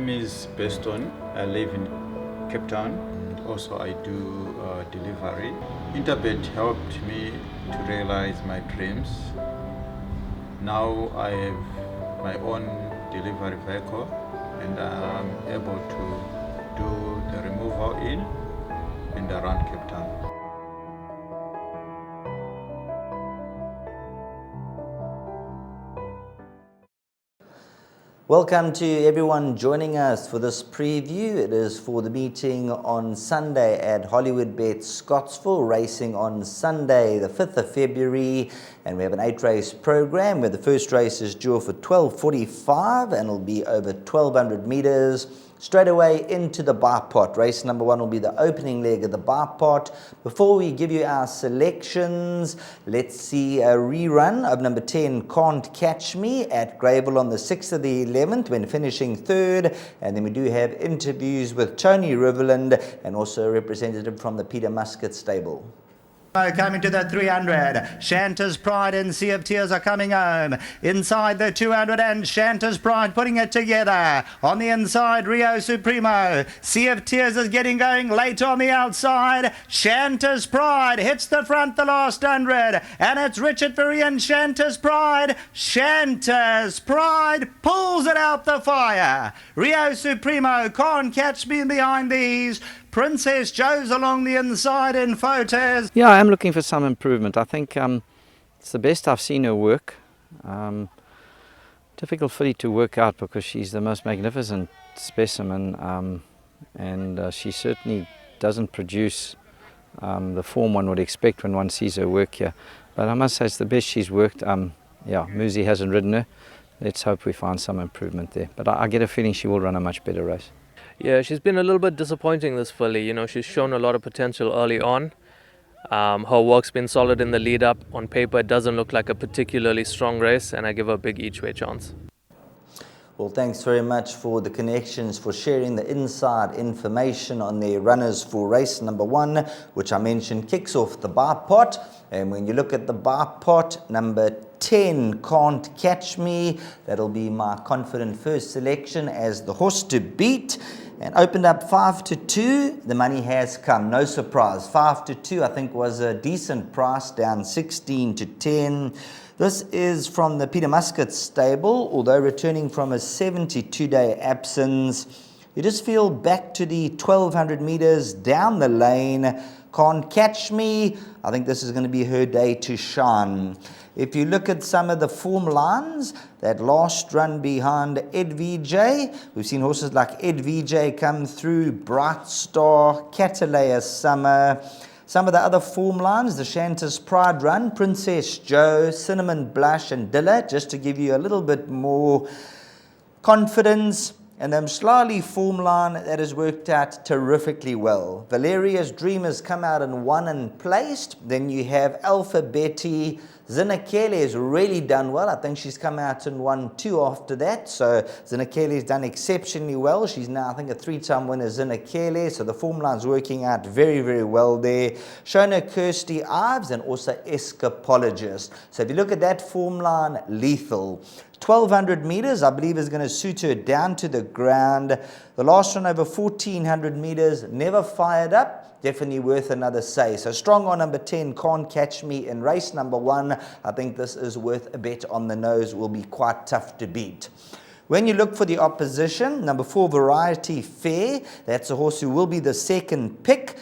name is Beston. I live in Cape Town. Also, I do delivery. Interbet helped me to realize my dreams. Now I have my own delivery vehicle and I'm able to do the removal in and around Cape Town. Welcome to everyone joining us for this preview. It is for the meeting on Sunday at Hollywoodbets Scottsville, racing on Sunday the 5th of February. And we have an 8-race program where the first race is due for 12:45 and it'll be over 1,200 meters. Straight away into the bar pot. Race number 1 will be the opening leg of the bar pot. Before we give you our selections, let's see a rerun of number 10, Can't Catch Me, at Greyville on the 6th of the 11th when finishing 3rd. And then we do have interviews with Tony Riverland and also a representative from the Peter Muscat stable. Coming to the 300, Shanta's Pride and Sea of Tears are coming home. Inside the 200 and Shanta's Pride putting it together. On the inside, Rio Supremo. Sea of Tears is getting going late on the outside. Shanta's Pride hits the front the last 100. And it's Richard Ferry and Shanta's Pride. Shanta's Pride pulls it out the fire. Rio Supremo Can't Catch Me behind these. Princess Joe's along the inside in photos. Yeah, I am looking for some improvement. I think it's the best I've seen her work. Difficult filly to work out because she's the most magnificent specimen, and she certainly doesn't produce the form one would expect when one sees her work here. But I must say it's the best she's worked. Yeah, Muzi hasn't ridden her. Let's hope we find some improvement there. But I get a feeling she will run a much better race. Yeah, she's been a little bit disappointing, this filly. You know, she's shown a lot of potential early on. Her work's been solid in the lead up. On paper, it doesn't look like a particularly strong race, and I give her a big each way chance. Well, thanks very much for the connections, for sharing the inside information on their runners for race number 1, which I mentioned kicks off the bar pot. And when you look at the bar pot, number 10, Can't Catch Me, that'll be my confident first selection as the horse to beat. And opened up 5-2. The money has come, no surprise. 5-2, I think, was a decent price, down 16-10. This is from the Peter Muscat stable, although returning from a 72-day absence. You just feel back to the 1,200 meters down the lane. Can't Catch Me. I think this is going to be her day to shine. If you look at some of the form lines, that last run behind Ed VJ, we've seen horses like Ed VJ come through, Bright Star, Catalaya Summer. Some of the other form lines, the Shanta's Pride run, Princess Joe, Cinnamon Blush and Dilla, just to give you a little bit more confidence. And the Mslali form line, that has worked out terrifically well. Valeria's Dream has come out and won and placed. Then you have Alpha Betty. Zinakele has really done well. I think she's come out and won 2 after that. So Zinakele has done exceptionally well. She's now, I think, a 3-time winner, Zinakele. So the form line's working out very, very well there. Shona Kirsty Ives and also Escapologist. So if you look at that form line, lethal. 1,200 meters, I believe, is going to suit her down to the ground. The last one over 1,400 meters, never fired up. Definitely worth another say. So strong on number 10, Can't Catch Me in race number 1. I think this is worth a bet on the nose. Will be quite tough to beat. When you look for the opposition, number 4, Variety Fair. That's a horse who will be the second pick.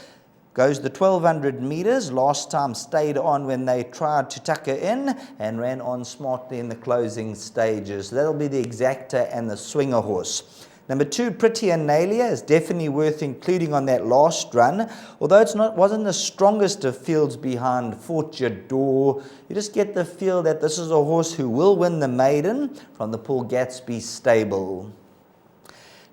Goes the 1,200 meters. Last time stayed on when they tried to tuck her in and ran on smartly in the closing stages. So that'll be the exacta and the swinger horse. Number 2, Pretty Analia, is definitely worth including on that last run. Although wasn't the strongest of fields behind Fort Jador, you just get the feel that this is a horse who will win the maiden from the Paul Gatsby stable.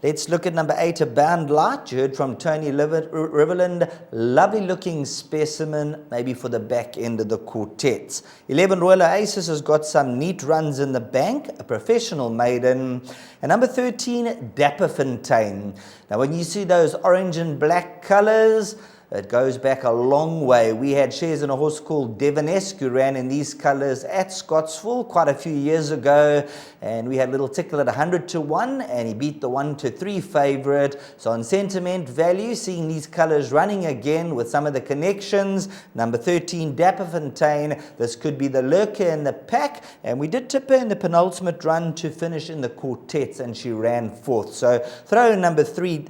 Let's look at number 8, Abound Light. You heard from Tony Riverland. Lovely looking specimen, maybe for the back end of the quartets. 11, Royal Oasis has got some neat runs in the bank, a professional maiden. And number 13, Dapper Fontaine. Now when you see those orange and black colors, It goes back a long way. We had shares in a horse called Devonesque who ran in these colours at Scottsville quite a few years ago, and we had a little tickle at 100 to 1, and he beat the 1 to 3 favourite. So on sentiment value, seeing these colours running again with some of the connections. Number 13, Dapperfontein. This could be the lurker in the pack, and we did tip her in the penultimate run to finish in the quartets, and she ran fourth. So throw in number 13,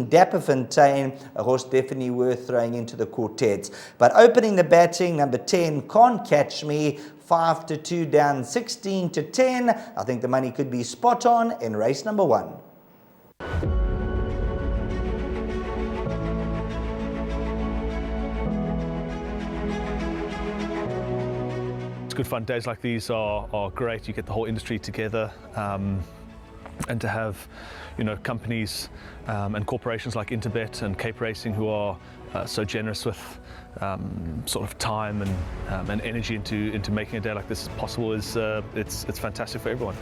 Dapperfontein, a horse definitely worth throwing into the quartets. But opening the batting, number 10, Can't Catch Me, 5 to 2 down 16 to 10. I think the money could be spot on in race number 1. It's good fun. Days like these are great. You get the whole industry together, and to have, you know, companies and corporations like Interbet and Cape Racing who are so generous with sort of time and energy into making a day like this possible is it's fantastic for everyone.